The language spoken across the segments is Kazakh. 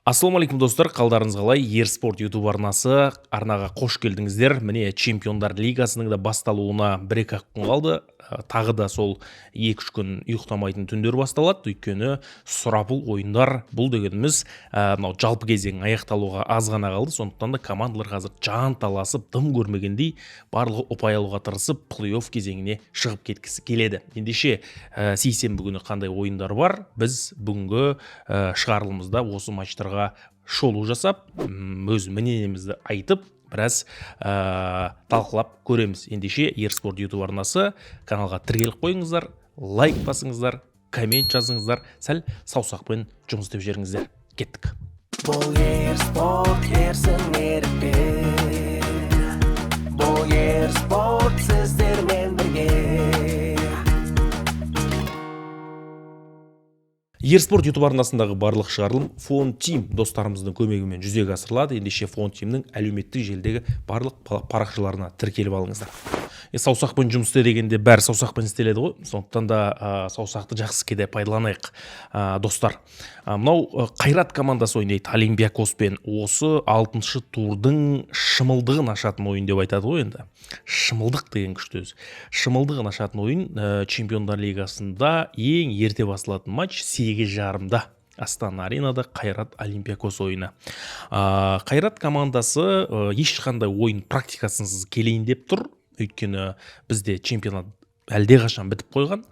Ассалаумағалейкум достар, қалдарыңыз қалай? Ерспорт YouTube арнаға қош келдіңіздер. Міне Чемпиондар Лигасының да басталуына 1-2 күн қалды. Тағы да сол 2-3 күн ұйықтамайтын түндер басталады. Өйткені сұрапыл ойындар, бұл дегеніміз мынау жалпы кезең аяқталуға аз ғана қалды. Сондықтан да командалар қазір жан таласып, дым көрмегендей барлығы ұпай алуға тырысып, плей-офф кезеңіне шығып кеткісі келеді. Ендеше сейсенбі күні қандай ойындар бар? Біз бүгінгі шығарылымызда осы матчтарға шолу жасап, өз мнениемізді айтып, біраз талқылап көреміз. Ендеше Ерспорт YouTube арнасы каналға тіркеліп қойыңыздар, лайк басыңыздар, коммент жазыңыздар, сәл саусақпен жұмыс істеп жеріңіздер. Кеттік. Бұл Ерспорт ерсін ерікпен, бұл Ерспорт сіздермен бірге. Ерспорт YouTube арнасындағы барлық шығарылым Фон Тим достарымыздың көмегімен жүзеге асырылады. Ендеше Фон Тимнің әлеуметтік желідегі барлық парақшаларына тіркеліп алыңыздар. Саусақпен жұмыс істе дегенде бәрі саусақпен істеледі ғой. Сондықтан да саусақты жақсы кеде пайдаланайық, достар. Мынау Қайрат командасы ойнайды Олимпиакоспен. Осы 6-шы турдың шымылдығын ашатын ойын деп айтады ғой енді. Шымылдық деген күшті өзі. Шымылдығын ашатын ойын Чемпиондар Лигасында ең ерте басылатын матч 8:30-да. Астана аренада Қайрат Олимпиакос ойыны. Қайрат командасы ешқандай ойын практикасынсыз келейін деп тұр. Өйткені бізде чемпионат әлде қашан бітіп қойған.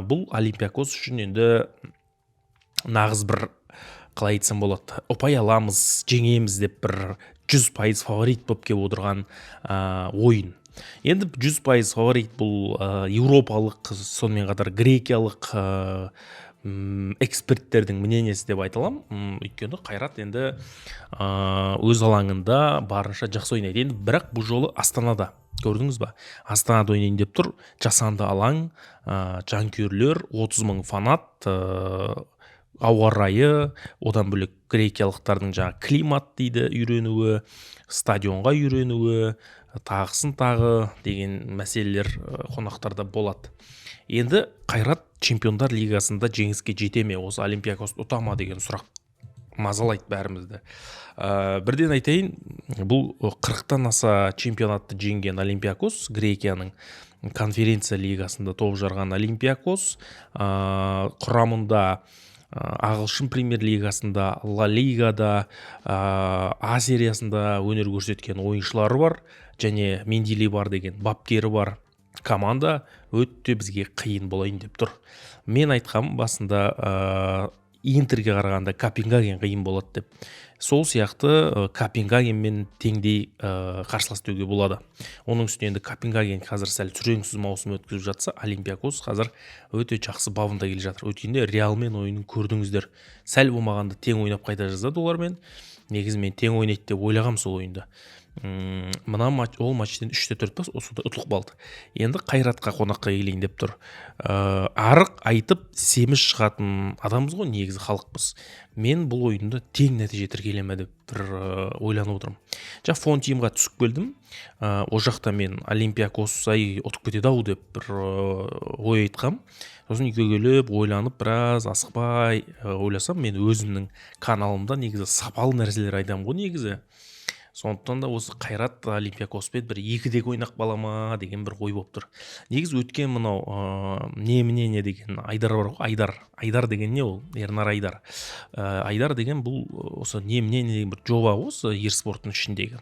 Бұл Олимпиакос үшін енді нағыз бір, қалай айтсам болады, ұпай аламыз, жеңеміз деп бір 100% фаворит болып келіп отырған ойын. Енді 100% фаворит бұл еуропалық, сонымен қатар грекиялық эксперттердің мнениесі деп айталам. Өйткені Қайрат енді өз алаңында барынша жақсы ойнайды. Енді бірақ бұл жолы Астанада. Көрдіңіз ба? Астанада ойнайын деп тұр. Жасанды алаң, жанкүйерлер, 30 мың фанат, ауа райы, одан бөлек грекиялықтардың климат дейді үйренуі, стадионға үйренуі, тағысын тағы деген мәселелер қонақтарда болады. Енді Қайрат Чемпиондар Лигасында жеңіске жете ме? Осы Олимпиакос ұта ма деген сұрақ мазалайды бәрімізді. Бірден айтайын, бұл 40-тан аса чемпионатты жеңген Олимпиакос, Грекияның конференция лигасында топ жарған Олимпиакос, құрамында ағылшын премьер лигасында, Ла Лигада, А сериясында өнер көрсеткен ойыншылары бар, және Мендили бар деген бапкері бар. Команда өтте бізге қиын болайын деп тұр. Мен айтқам басында Интерге қарағанда Копенгаген қиын болады деп. Сол сияқты Копенгагенмен теңдей қарсылас деуге болады. Оның үстіне енді Копенгаген қазір сәл сүреңсіз маусым өткізіп жатса, Олимпиакос қазір өте жақсы бабында келе жатыр. Өткенде Реалмен ойынын көрдіңіздер. Сәл болмағанда тең ойнап қайта жаздады олармен. Негізімен тең ойнайды деп ойлағам сол ойында. Ол матчтен 3-4 пас осында ұтылып қалды. Енді Қайратқа қонаққа келейін деп тұр. Арық айтып семіз шығатын адамбыз ғой, негізі халықпыз. Мен бұл ойында тең нәтиже тіркелеме деп бір ойланып отырмын. Фон Тимға түсіп келдім. О жақта мен Олимпиакос ұтып кетеді-ау деп бір ой айтқам. Сосын үйге келіп, ойланып, біраз асықпай ойласам, мен өзімнің каналымда негізі сапалы нәрселер айтамын ғой негізі. Сондықтан да осы Қайрат Олимпиакоспен бір 2-де ойнақ балама деген бір ой болып тұр. Негіз өткен мынау не деген Айдар бар ғой, Айдар деген не ол? Ернар Айдар. Айдар деген бұл осы не деген бір жоба осы Ерспорттың ішіндегі.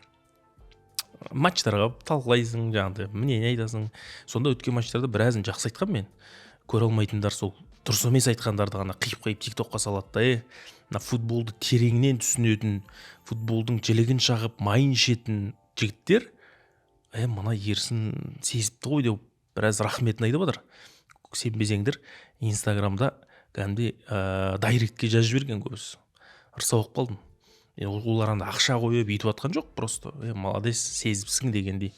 Матчтарға талқылайсың, жаңағыдай мнение айтасың. Сонда өткен матчтарда біразын жақсы айтқам мен. Көре алмайтындар сол дұрыс емес айтқандарды ғана қиып тиктокқа салады да, футболды тереңнен түсінетін, футболдың жілігін шағып майын ішетін жігіттер, мына ерсін сезіпті ғой деп біраз рахметін айтып отыр. Сенбесеңдер, Инстаграмда кәдімгідей дайректке жазып жіберген көбісі. Ырса болып қалдым. Олар ақша қойып өйтіп жатқан жоқ, просто молодец, сезіпсің дегендей.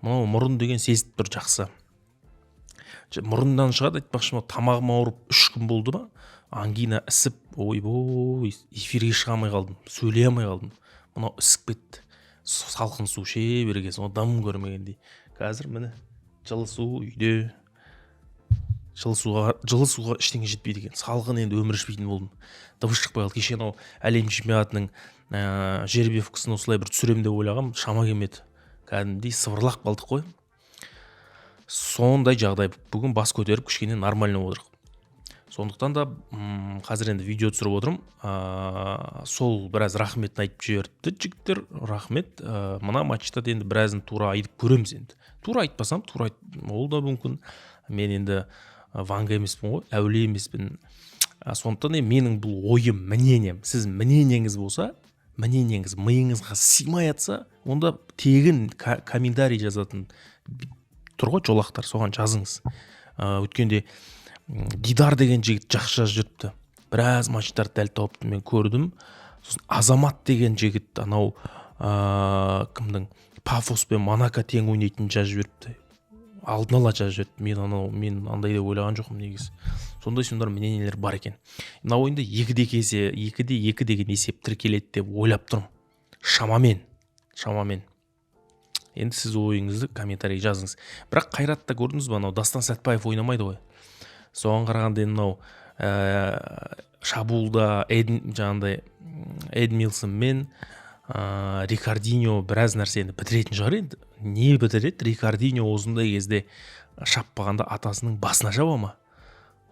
Мынау мұрын деген сезіп тұр жақсы. Мұрындан шығады, айтпақшы, тамағым ауырып 3 күн болды ма, ангина ісіп, ойбой, эфирге шыға алмай қалдым, сөйлей алмай қалдым. Мынау ісіп кетті. Салқын су ше берген соң дым көрмегендей. Қазір міне жылы су үйде жылы суға ештеңе жетпейді екен. Салқын енді өмір ішпейтін болдым. Дыбыс шықпай қалды. Кеше анау әлем чемпионатының жеребьевкасын осылай бір түсірем деп ойлағам, шама келмеді. Кәдімгідей сыбырлақ қалдық қой. Сондай жағдай. Бүгін бас көтеріп кішкене нормально отырық. Сондықтан да қазір енді видео түсіріп отырмын. Сол біраз рахметін айтып жіберді жігіттер. Рахмет. Мына матчта енді біразын тура айтып көреміз енді. Тура айтпасам, ол да мүмкін. Мен енді Ванга емеспін ғой, әулие емеспін. Сондықтан менің бұл ойым, мнением, сіз мнениеңіз болса, мнениеңіз миыңызға сыймай жатса, онда тегін комментарий жазатын тұр ғой жолақтар, соған жазыңыз. Өткенде Дидар деген жігіт жақсы жазып жүріпті. Біраз матчтарды дәл тауыпты, мен көрдім. Сосын Азамат деген жігіт анау кімдің Пафос пен Монако тең ойнайтын жазып жүріпті. Алдын ала жазып жүріпті. Мен андай деп ойлаған жоқпын негізі. Сондай мнениелер бар екен. Мына ойында 2-2 деген есеп тіркеледі деп ойлап тұрмын. Шамамен. Енді сіз ойыңызды комментарий жазыңыз. Бірақ Қайратта көрдіңіз ба, анау Дастан Сәтбаев ойнамайды ғой. Соған қарағанда мынау шабуылда Эдмилсон мен Рикардиньо біраз нәрсені бітіретін шығар енді. Не бітіреді? Рикардиньо осындай кезде шаппағанда атасының басына жаба ма?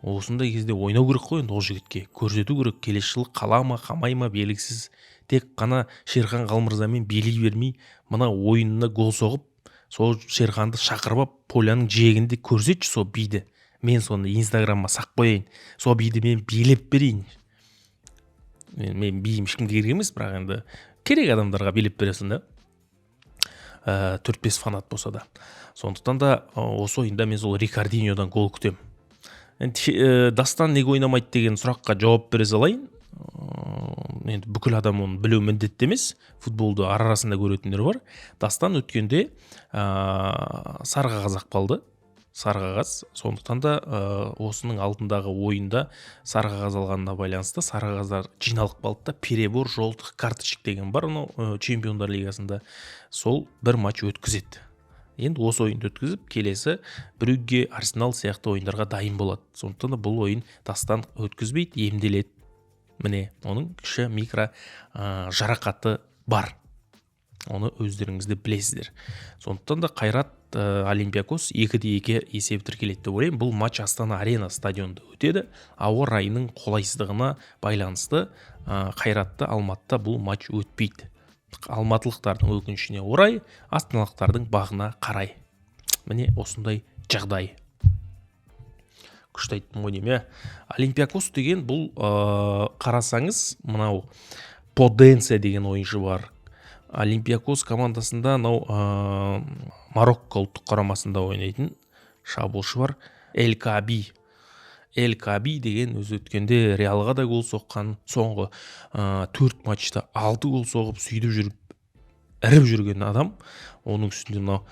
Осындай кезде ойнау керек қой енді ол жігітке. Көрсету керек, келесі жылы қала ма, қамай ма белгісіз. Тек қана Шерхан Қалмырзамен билей бермей, мына ойынына гол соғып, сол Шерханды шақырып поляның жиегінде көрсетші сол биді. Мен соны инстаграмға сақ қояйын. Сол биді мен билеп берейін. Мен бейім ешкімге керек емес, бірақ енді керек адамдарға билеп бересің да. 4-5 фанат болса да. Сондықтан да осы ойында мен сол Рикардиньодан гол күтем. Дастан неге ойнамайды деген сұраққа жауап бере салайын. Енді бүкіл адам оны білу міндетті емес. Футболды арасында көретіндер бар. Дастан өткенде сарғағаз қалды. Сарғағаз. Сондықтан да осының алдындағы ойында сарғағаз алғанына байланысты сарғағаздар жиналып қалды да, перебор жолтық карточек деген бар чемпиондар лигасында. Сол бір матч өткізеді. Енді осы ойынды өткізіп, келесі Брюгге, Арсенал сияқты ойындарға дайын болады. Сондықтан да бұл ойын Дастан өткізбейді, емделеді. Міне, оның кіші микро жарақаты бар. Оны өздеріңізді білесіздер. Сондықтан да Қайрат Олимпиакос 2-2 есеп тіркеледі деп ойлаймын. Бұл матч Астана Арена стадионында өтеді. Ауа райының қолайсыздығына байланысты Қайратта Алматыда бұл матч өтпейді. Алматылықтардың өкінішіне орай, астаналықтардың бағына қарай. Міне осындай жағдай. Күшті айттым ғой деймін. Олимпиакос деген бұл қарасаңыз, мынау Поденсе деген ойыншы бар. Олимпиакос командасында Марокко ұлттық құрамасында ойнайтын шабуылшы бар. Эль Каби деген өзі өткенде Реалға да гол соққан, соңғы 4 матчта 6 гол соғып сөйтіп жүріп іріп жүрген адам. Оның үстінде мынау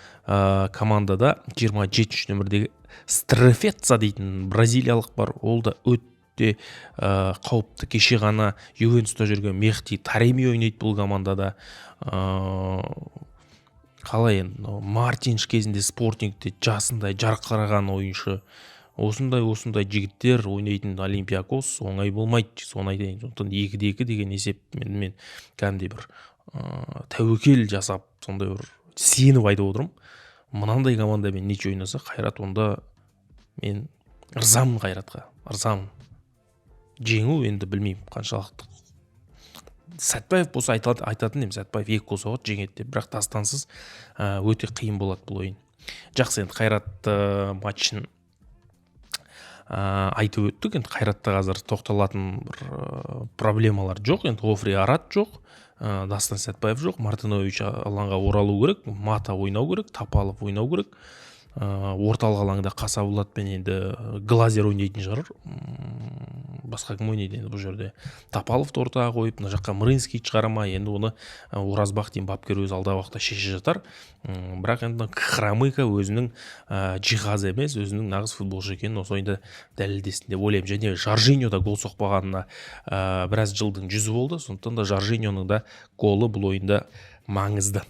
командада 27 нөмірдегі Стрефеца дейтін бразилиялық бар. Ол да өте қауіпті. Кеше ғана Ювентуста жүрген Мехти Тареми ойнайды бұл командада. Қалай енді Мартинш кезінде Спортингте жасындай жарқыраған ойыншы. Осындай жігіттер ойнайтын Олимпиакос оңай болмайды. Соны айтайын. Сондықтан 2-2 деген есепмен мен кәдімгідей бір тәуекел жасап, сондай бір сеніп айтып отырмын. Мынандай командамен неше ойнаса Қайрат, онда мен ырзамын Қайратқа. Ырзамын. Жеңу енді білмеймін қаншалықты. Сәтбаев болса айтатын едім, Сәтбаев 2 гол соғады жеңеді деп, бірақ Дастансыз өте қиын болады бұл ойын. Жақсы, енді Қайрат матчын айтып өттік. Енді Қайратта қазір тоқталатын бір проблемалар жоқ. Енді Офри Арат жоқ, Дастан Сәтбаев жоқ, Мартинович алаңға оралу керек, Мата ойнау керек, Тапалов ойнау керек. Орталық алаңда Қасаболатпен енді Глазер ойнайтын шығар. Басқа кім ойнайды енді бұл жерде? Тапаловты ортаға қойып, мына жаққа Мрынский шығарама, енді оны Оразбақ дейін бапкер өзі алдағы уақытта шеше жатар. Бірақ енді Хромыко өзінің жиһазы емес, өзінің нағыз футболшы екенін осы ойында дәлелдесін деп ойлаймын. Және Жоржиньо да гол соқпағанына біраз жылдың 100 болды. Сондықтан да Жоржиньоның да голы бұл ойында маңызды.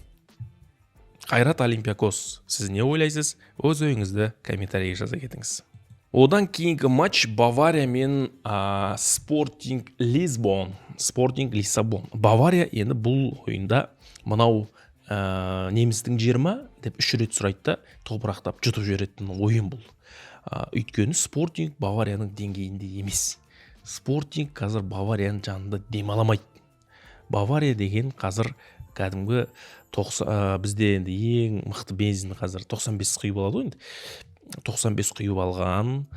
Қайрат Олимпиакос, сіз не ойлайсыз? Өз ойыңызды комментарийге жаза кетіңіз. Одан кейінгі матч Бавария мен Спортинг Лиссабон. Бавария енді бұл ойында мынау немістің 20 деп 3 рет сұрайды да топырақтап жұтып жіберетін ойын бұл. Өйткені Спортинг Баварияның деңгейінде емес. Спортинг қазір Баварияның жанында демаламайды. Бавария деген қазір кәдімгі бізде енді ең мықты бензин қазір 95 құйып алады ғой енді. 95 құйып алған,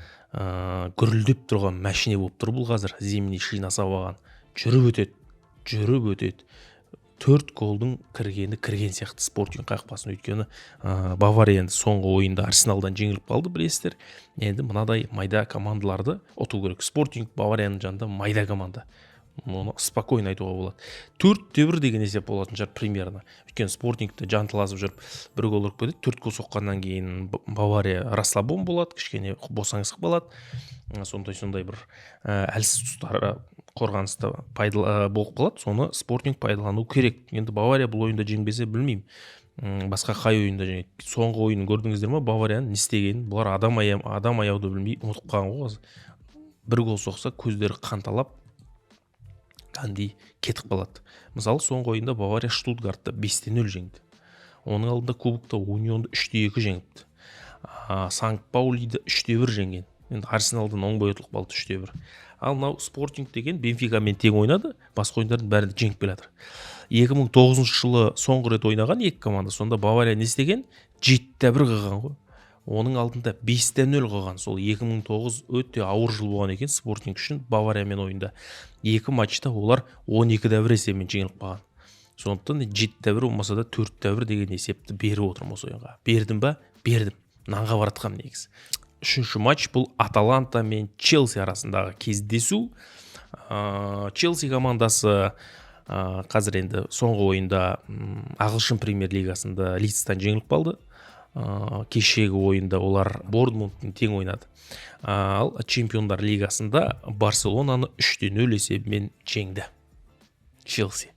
гүрілдеп тұрған мәшине болып тұр бұл қазір. Зимний шина салып алған. Жүріп өтеді. 4 голдың кірген сияқты Спортинг қақпасын. Өйткені Бавария енді соңғы ойында Арсеналдан жеңіліп қалды, білесіздер. Енді мынадай майда командаларды ұту керек. Спортинг Баварияның жанында майда команда. Оны спокойно айтуға болады. 4-1 деген есеп болатын шығар примерно. Өйткені Спортингті жанталасып жүріп 1 гол ұрып кетеді. 4 гол соққаннан кейін Бавария расслабон болады, кішкене босаңсық болады. Сондай бір әлсіз тұстары қорғаныста болып қалады. Соны Спортинг пайдалану керек. Енді Бавария бұл ойында жеңбесе білмеймін. Басқа қай ойында жеңеді. Соңғы ойынын көрдіңіздер ме? Баварияның не істегенін. Бұлар адам аяуды білмей ұмытып қалған ғой. 1 гол соқса көздері қанталап кәндей кетіп қалады. Мысалы, соңғы ойында Бавария Штутгартты 5-0 жеңді. Оның алдында кубокта Унионды 3-2 жеңіпті. Санкт-Паулиді 3-1 жеңген. Енді Арсеналдан оңбай ұтылып қалды 3-1. Ал мынау Спортинг деген Бенфикамен тең ойнады, басқа ойындардың бәрін жеңіп келе жатыр. 2009 жылы соңғы рет ойнаған екі команда, сонда Бавария не істеген? 7-1 қылған ғой. Оның алдында 5-0 қылған. Сол 2009 өте ауыр жыл болған екен Спортинг үшін Бавариямен ойында. 2 матчта олар 12-1 есебімен жеңіліп қалған. Сондықтан 7-1 болмаса да 4-1 деген есепті беріп отырмын осы ойынға. Бердім ба? Бердім. Нанға баратқам негіз. Үшінші матч бұл Аталанта мен Челси арасындағы кездесу. Челси командасы қазір енді соңғы ойында ағылшын премьер лигасында Лидстан жеңіліп қалды. Кешегі ойында олар Борнмутпен тең ойнады. Ал чемпиондар лигасында Барселонаны 3-0 есебімен жеңді. Челси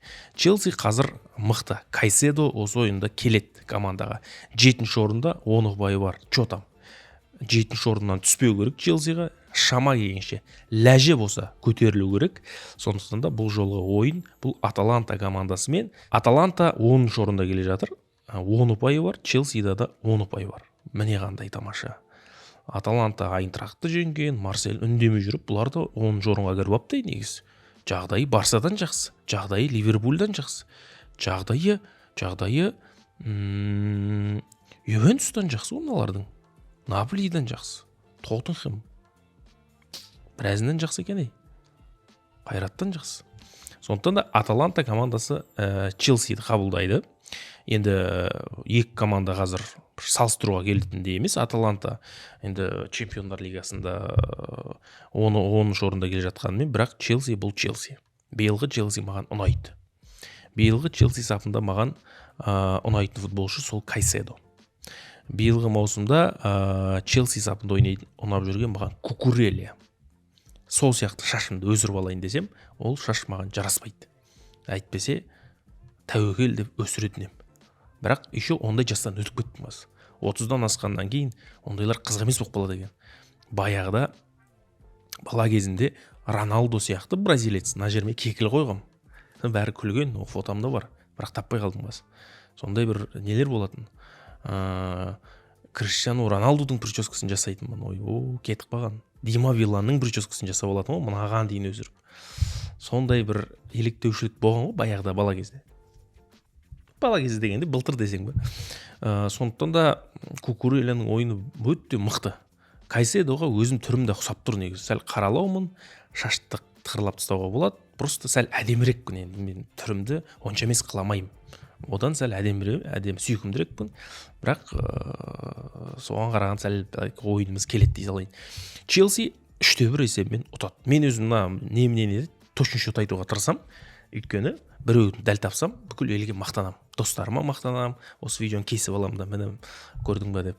қазір мықты. Кайседо осы ойында келеді командаға. 7-ші орында 10 ұпайы бар. Чотам. 7-ші орыннан түспеу керек Челсиға. Шама келгенше ләже болса көтерілу керек. Сондықтан да бұл жолғы ойын бұл Аталанта командасымен. Аталанта 10-ші орында келе жатыр. 10 ұпайы бар, Челсида да 10 ұпайы бар. Міне қандай тамаша. Аталанта Айнтрахтты жеңген, Марсель үндемей жүріп, бұлар да 10 орынға кіріп апты негіз. Жағдайы Барсадан жақсы, жағдайы Ливерпульдан жақсы. Жағдайы Ювентустан жақсы оналардың. Наполидан жақсы. Тоттенхэм. Біразынан жақсы екен. Қайраттан жақсы. Сондықтан да Аталанта командасы Челсиді қабылдайды. Енді екі команда қазір салыстыруға келетінде емес. Аталанта енді чемпиондар лигасында 10-ші орында келе жатқанымен, бірақ Челси бұл Челси. Биылғы Челси маған ұнайды. Биылғы Челси сапында маған ұнайтын футболшы сол Кайседо. Биылғы маусымда Челси сапында ойнайтын ұнап жүрген маған Кукурелия. Сол сияқты шашымды өсіріп алайын десем, ол шаш маған жараспайды. Әйтпесе тәуекел деп өсіретін ем. Бірақ еще ондай жастан өтіп кеттім аз. 30-дан асқаннан кейін ондайлар қызық емес болып қалады екен. Баяғыда бала кезінде Роналдо сияқты бразилец на жерме кекіл қойғам. Бәрі күлген, о фотомда бар, бірақ таппай қалдым бас. Сондай бір нелер болатын. Криштиану Роналдудың прическасын жасайтынмын. Ой, кетіп қалған. Дима Вилланың прическасын жасап алатын ғой, мынаған дейін өзіріп. Сондай бір еліктеушілік болған ғой баяғыда бала кезде. Бала кезде дегенде былтыр десең бе. Сондықтан да Кукурелияның ойыны өте мықты. Кайседоға өзім түрімді ұқсап тұр негізі. Сәл қаралаумын, шашты тықырлап тастауға болады. Просто сәл әдемірекпін енді. Мен түрімді онша емес қыламаймын. Одан сәл әдемі сүйкімдірекпін. Бірақ соған қараған сәл ойынымыз келеді дей салайын. Челси 3-1 есебімен ұтады. Мен өзім неменен точно счет айтуға тырысам. Өйткені біреуін дәл тапсам, бүкіл елге мақтанам. Достарыма мақтанам. Осы видеоны кесіп алам да, мені көрдің бе деп.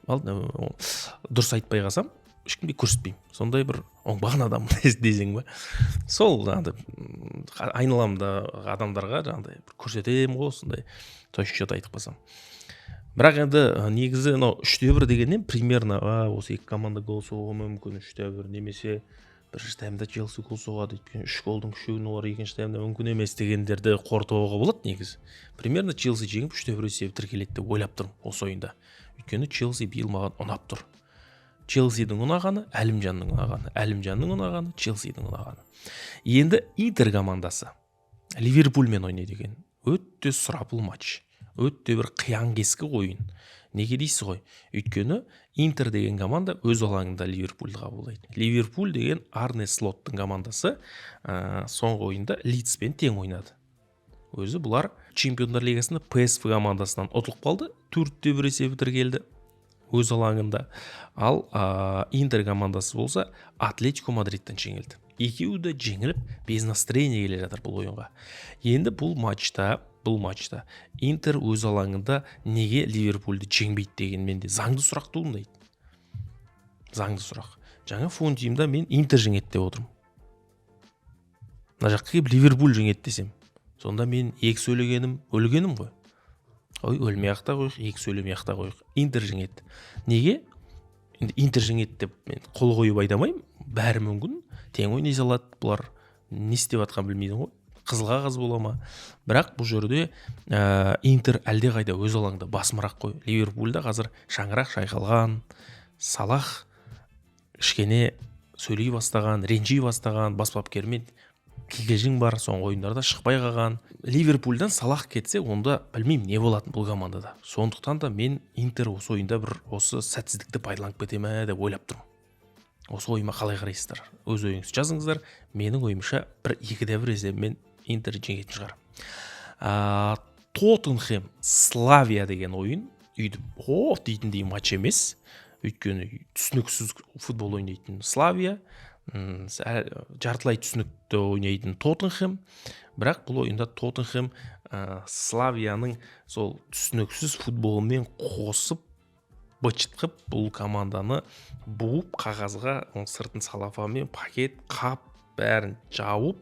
Дұрыс айтпай қалсам, ешкімге көрсетпеймін. Сондай бір оңбаған адам десең бе. Сол айналамда адамдарға көрсетемін ғой, сондай точно счет айтып қалсам. Бірақ енді негізі мынау 3-1 дегеннен примерно осы екі команда гол соғуы мүмкін 3-1 немесе бірінші таймда Челси гол соғады, өйткені 3 голдың 3-ін олар екінші таймда мүмкін емес дегендерді қорытуға болады негізі. Примерно Челси жеңіп 3-1 есебі тіркеледі деп ойлап тұрмын осы ойында. Өйткені Челси биыл маған ұнап тұр. Челсидің ұнағаны, Әлімжанның ұнағаны, Челсидің ұнағаны. Енді Интер командасы Ливерпульмен ойнайды екен. Өтте сұрапыл матч. Өтте бір қиян кескі ойын. Неге дейсіз ғой? Өйткені Интер деген команда өз алаңында Ливерпульді қабылдайды. Ливерпуль деген Арне Слоттың командасы соңғы ойында Лидспен тең ойнады. Өзі бұлар Чемпиондар лигасында PSV командасынан ұтылып қалды. 4-1 есебі тіркелді өз алаңында. Ал Интер командасы болса Атлетико Мадридтен жеңілді. Екеуі де жеңіліп без настроения келе жатыр бұл ойынға. Енді бұл матчта Интер өз алаңында неге Ливерпульді жеңбейді деген менде заңды сұрақ туындайды. Заңды сұрақ. Жаңа фонтимда мен Интер жеңеді деп отырмын. Мына жаққа келіп Ливерпуль жеңеді десем, сонда мен екі сөйлегенім өлгенім ғой. Ой, өлмей ақта қойық, екі сөйлемей ақта қойық. Интер жеңеді. Неге? Интер жеңеді деп мен қол қойып айтамаймын. Бәрі мүмкін. Тең ойнай салады. Бұлар не істеп жатқанын білмейді ғой. Қызылға қыз бола ма? Бірақ бұл жерде Интер әлде қайда өз алаңда басымырақ қой. Ливерпульда қазір шаңырақ шайқалған, Салах кішкене сөйлей бастаған, ренжи бастаған, бас бапкермен кикілжің бар, соңғы ойындарда шықпай қалған. Ливерпульдан Салах кетсе, онда білмеймін не болатын бұл командада. Сондықтан да мен Интер осы ойында бір осы сәтсіздікті пайдаланып кете ме деп ойлап тұрмын. Осы ойыма қалай қарайсыздар? Өз ойыңызды жазыңыздар. Менің ойымша 1-2 есебімен Интер жеңетін шығар. Тоттенхэм Славия деген ойын өйтіп дейтіндей матч емес. Өйткені түсініксіз футбол ойнайтын Славия, жартылай түсінікті ойнайтын Тоттенхэм. Бірақ бұл ойында Тоттенхэм Славияның сол түсініксіз футболымен қосып бычытқып бұл команданы буып қағазға сыртын салафанмен пакет қап бәрін жауып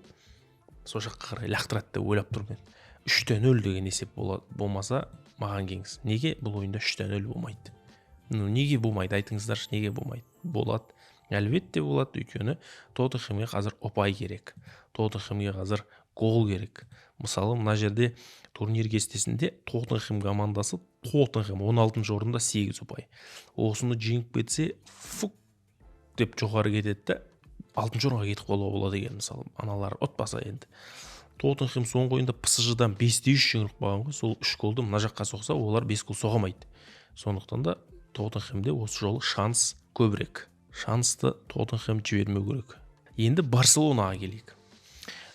сол жаққа қарай лақтырады деп ойлап тұрмын. 3-0 деген есеп болмаса маған кеңіз. Неге бұл ойында 3-0 болмайды? Неге болмайды? Айтыңыздаршы, неге болмайды? Болады. Әлбетте болады, өйткені Тоттенхэмге қазір ұпай керек. Тоттенхэмге қазір гол керек. Мысалы, мына жерде турнир кестесінде Тоттенхэм командасы Тоттенхэм 16-шы орында 8 ұпай. Осыны жеңіп кетсе, фук деп жоғары кетеді, 6-шы орынға кетіп қалуға болады деген, мысалы, аналар ұтпаса енді. Тоттенхэм соңғы ойында PSG-дан 5-3 жеңіліп қалған ғой, сол 3 голды мына жаққа соқса, олар 5 гол соғамайды. Сондықтан да Тоттенхэмде осы жолы шанс көбірек. Шансты Тоттенхэм жібермеу керек. Енді Барселонаға келейік.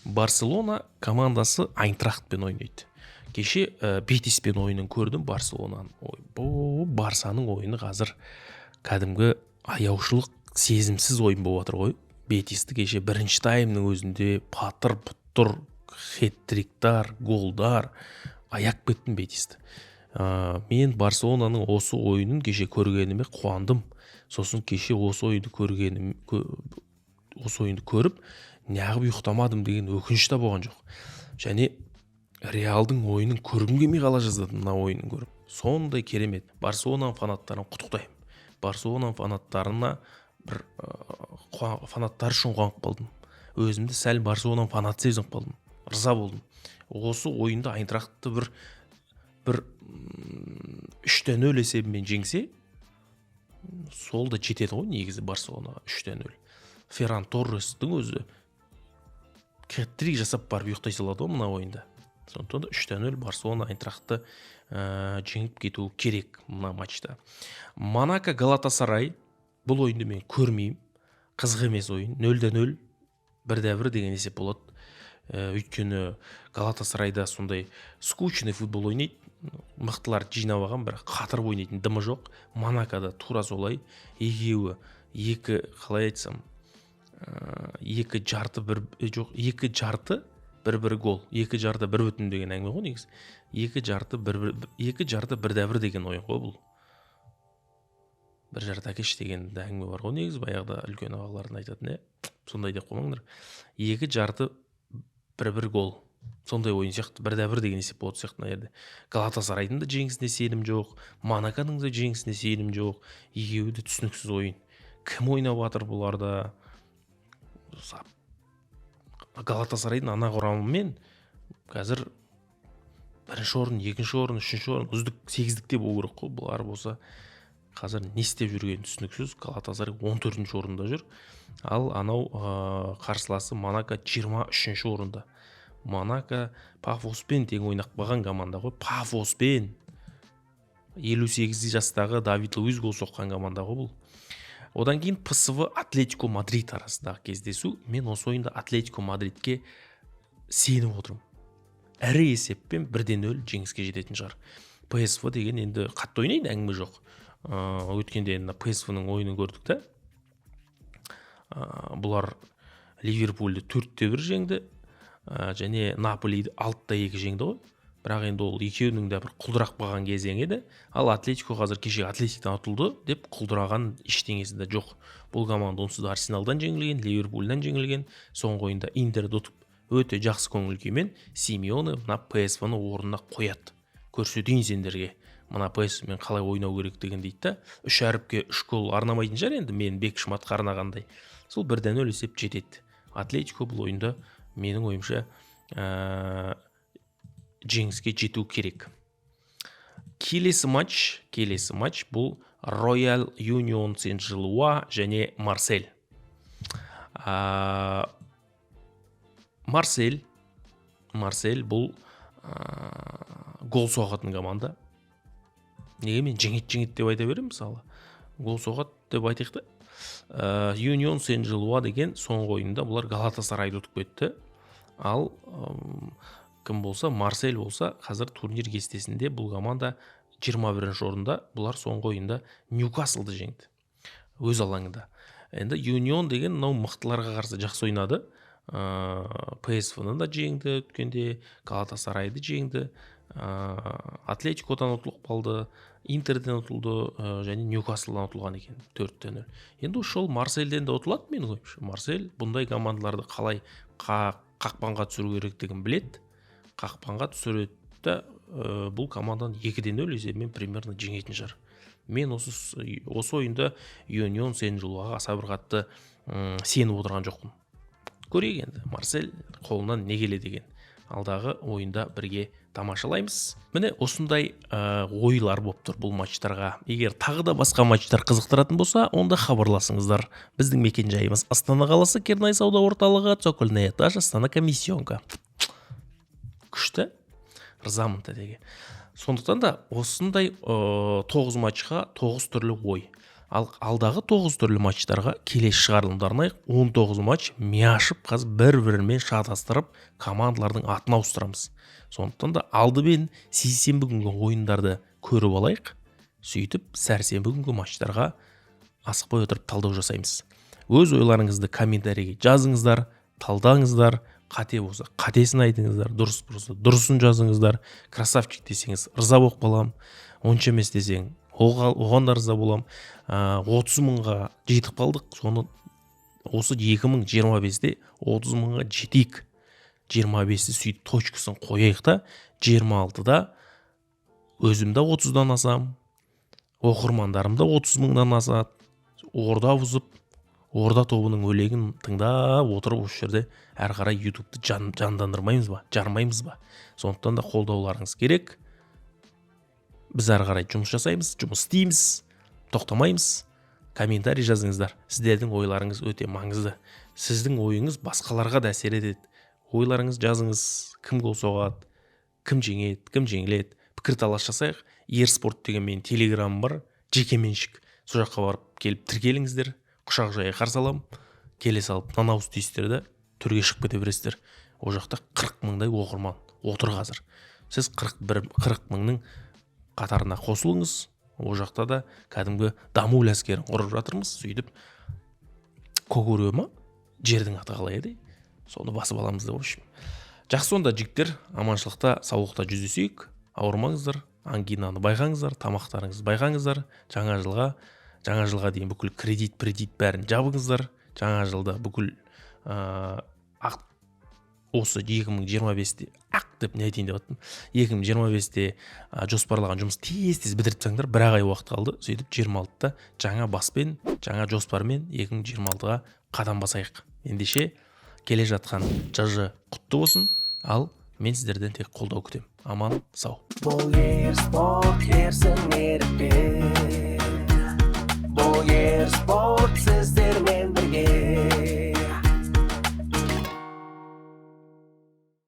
Барселона командасы Айнтрахтпен ойнайды. Кеше Бетиспен ойынын көрдім Барселонаның. Барсаның ойыны қазір кәдімгі аяушылық сезімсіз ойын болып жатыр ғой. Бетисті кеше бірінші таймның өзінде патыр-пұттыр, хет-триктар, голдар аяп кеттім Бетисті. Мен Барселонаның осы ойынын кеше көргеніме қуандым. Сосын кеше осы ойынды көріп, неғып ұйықтамадым деген өкініш те болған жоқ. Және Реалдың ойынын көргім келмей қала жаздадым мына ойынын көріп. Сондай керемет. Барселонаның фанаттарын құттықтаймын. Барселонаның фанаттарына бір фанаттар үшін қуанып қалдым. Өзімді сәл Барселонаның фанаты сезініп қалдым. Риза болдым. Осы ойында Айнтрахтты бір 3-0 есебімен жеңсе, сол да жетеді ғой негізі Барселонаға 3-0. Ферран Торрестің өзі хет-трик жасап барып ұйықтай салады ғой мына ойында. Сондықтан да 3-0 Барселона Айнтрахтты жеңіп кетуі керек мына матчта. Монако Галатасарай бұл ойынды мен көрмеймін. Қызық емес ойын. 0-0, 1-1 деген есеп болады. Өйткені Галатасарайда сондай скучный футбол ойнайды. Мықтылар жинап алған, бірақ қатырып ойнайтын дымы жоқ. Монакода тура солай. Екеуі қалай айтсам, екі жарты бір гол. Екі жарты 1 деген әңгіме ғой негіз. Екі жарты 1-1 деген ойын ғой бұл. Бір жарты әкеш деген әңгіме бар ғой негіз. Баяғыда үлкен ағалардың айтатын, сондай деп қоймаңдар. Екі жарты 1-1 гол. Сондай ойын сияқты 1-1 деген есеп болады сияқты мына жерде. Галатасарайдың да жеңісіне сенім жоқ, Монаконың да жеңісіне сенім жоқ. Екеуі де түсініксіз ойын. Кім ойнап жатыр бұларда? Галатасарайдың ана құрамымен қазір 1-ші орын, 2-ші орын, 3-ші орын, үздік 8-дікте болу керек қой. Бұлар болса қазір не істеп жүргені түсініксіз. Галатасарай 14-ші орында жүр. Ал анау қарсыласы Монако 23-ші орында. Монако Пафоспен тең ойнап қалған команда ғой. Пафоспен 58 жастағы Давид Луис гол соққан команда ғой бұл. Одан кейін ПСВ Атлетико Мадрид арасындағы кездесу. Мен осы ойында Атлетико Мадридке сеніп отырмын. Әрі есеппен 1-0 жеңіске жететін шығар. ПСВ деген енді қатты ойнайды, әңгіме жоқ. Өткенде енді ПСВ-ның ойынын көрдік та. Бұлар Ливерпульді 4-1 жеңді. Және Наполиді 6-2 жеңді ғой. Бірақ енді ол екеуінің де бір құлдырақ болған кезең еді. Ал Атлетико қазір кеше Атлетиктен ұтылды деп құлдыраған ештеңесі де жоқ. Бұл команда онсыз да Арсеналдан жеңілген, Ливерпульдан жеңілген. Соңғы ойында Интерді ұтып өте жақсы көңіл күймен Симеоне мына ПСВ-ны орнына қояды. Көрсетейін сендерге. Мына ПСВ-мен қалай ойнау керек деген дейді да. 3 әріпке 3 гол арнамайтын шығар енді мен Бекшматқа арнағандай. Сол 1-0 есеп жетеді. Атлетико бұл ойында менің ойымша жеңіске жету керек. Келесі матч бұл Royal Union Saint-Gilloise және Марсель. Марсель бұл гол соғатын команда. Неге мен жеңет деп айта беремін мысалы. Гол соғат деп айтайық та. Union Saint-Gilloise деген соңғы ойында бұлар Галатасарайды ұтып кетті. Ал кім болса, Марсель болса, қазір турнир кестесінде бұл команда 21-ші орында, бұлар соңғы ойында Ньюкаслды жеңді. Өз алаңында. Енді Union деген мынау мықтыларға қарсы жақсы ойнады. ПСВ-ны да жеңді өткенде, Галатасарайды жеңді, Атлетикодан ұтылып қалды, Интерден ұтылды, және Ньюкаслдан ұтылған екен 4-0. Енді ол Марсельден де ұтылады менің ойымша. Марсель бұндай командаларды қалай қақпанға түсіру керектігін біледі. Қақпанға түсіреді да бұл команданы 2-0 есебімен примерно жеңетін шығар. Мен осы ойында Union Saint-Gilloiseға аса бір қатты сеніп отырған жоқпын. Көрейік енді Марсель қолынан не келеді деген. Алдағы ойында бірге тамашалаймыз. Міне осындай ойлар болып тұр бұл матчтарға. Егер тағы да басқа матчтар қызықтыратын болса, онда хабарласыңыздар. Біздің мекен жайымыз Астана қаласы, Кернай сауда орталығы, цокольный этаж, Астана комиссионка. Күшті, ризамын тәдеге. Сондықтан да осындай 9 матчқа 9 түрлі ой. Ал алдағы 9 түрлі матчтарға келесі шығарылымдарына 19 матч мияшып қазір бір-бірімен шатастырып командалардың атын ауыстырамыз. Сондықтан да алдымен сейсенбі күнгі ойындарды көріп алайық. Сөйтіп сәрсенбі күнгі матчтарға асықпай отырып талдау жасаймыз. Өз ойларыңызды комментарийге жазыңыздар, талдаңыздар. Қате болса қатесін айтыңыздар, дұрыс болса дұрысын жазыңыздар. Красавчик десеңіз риза болып қалам. Онша емес десең оған да риза болам. 30 мыңға жетіп қалдық. Соны осы 2025-те 30 мыңға жетейік. 25-ті сөйтіп точкасын қояйық та 26-да өзімді 30-дан асам, оқырмандарымды 30 мыңнан асады. Орда бұзып, Орда тобының өлегін тыңдап отырып осы жерде әр қарай YouTube'ды жандандырмаймыз ба, жармаймыз ба? Сондықтан да қолдауларыңыз керек. Біз әр қарай жұмыс жасаймыз, жұмыс істейміз, тоқтамаймыз. Комментарий жазыңыздар. Сіздердің ойларыңыз өте маңызды. Сіздің ойыңыз басқаларға да әсер етеді. Ойларыңыз жазыңыз. Кім гол соғады, кім жеңеді, кім жеңіледі. Пікір талас жасайық. Ерспорт деген менің телеграмым бар, жеке меншік. Сол жаққа барып келіп тіркеліңіздер. Құшақ жая қарсы алам. Келе салып нанауыз түйістер де түрге шығып кете бересіздер. О жақта 40 мыңдай оқырман отыр қазір. Сіз 40 мыңның қатарына қосылыңыз. О жақта да кәдімгі даму ләскерін құрып жатырмыз. Сөйтіп көгере ма? Жердің аты қалай еді? Соны басып аламыз деп общем. Жақсы онда жігіттер, аманшылықта, саулықта жүздесейік. Ауырмаңыздар, ангинаны байқаңыздар, тамақтарыңызды байқаңыздар. Жаңа жылға дейін бүкіл кредит бәрін жабыңыздар. Жаңа жылда бүкіл осы 2025-те ақ деп не айтайын депаттым. 2025-те жоспарлаған жұмыс тез бітіріп тастаңдар. Бір ай уақыт қалды. Сөйтіп 26-та жаңа баспен, жаңа жоспармен 2026-ға қадам басайық. Ендеше келе жатқан жж құтты болсын. Ал мен сіздерден тек қолдау күтем. Аман, сау. Бұл ер спорт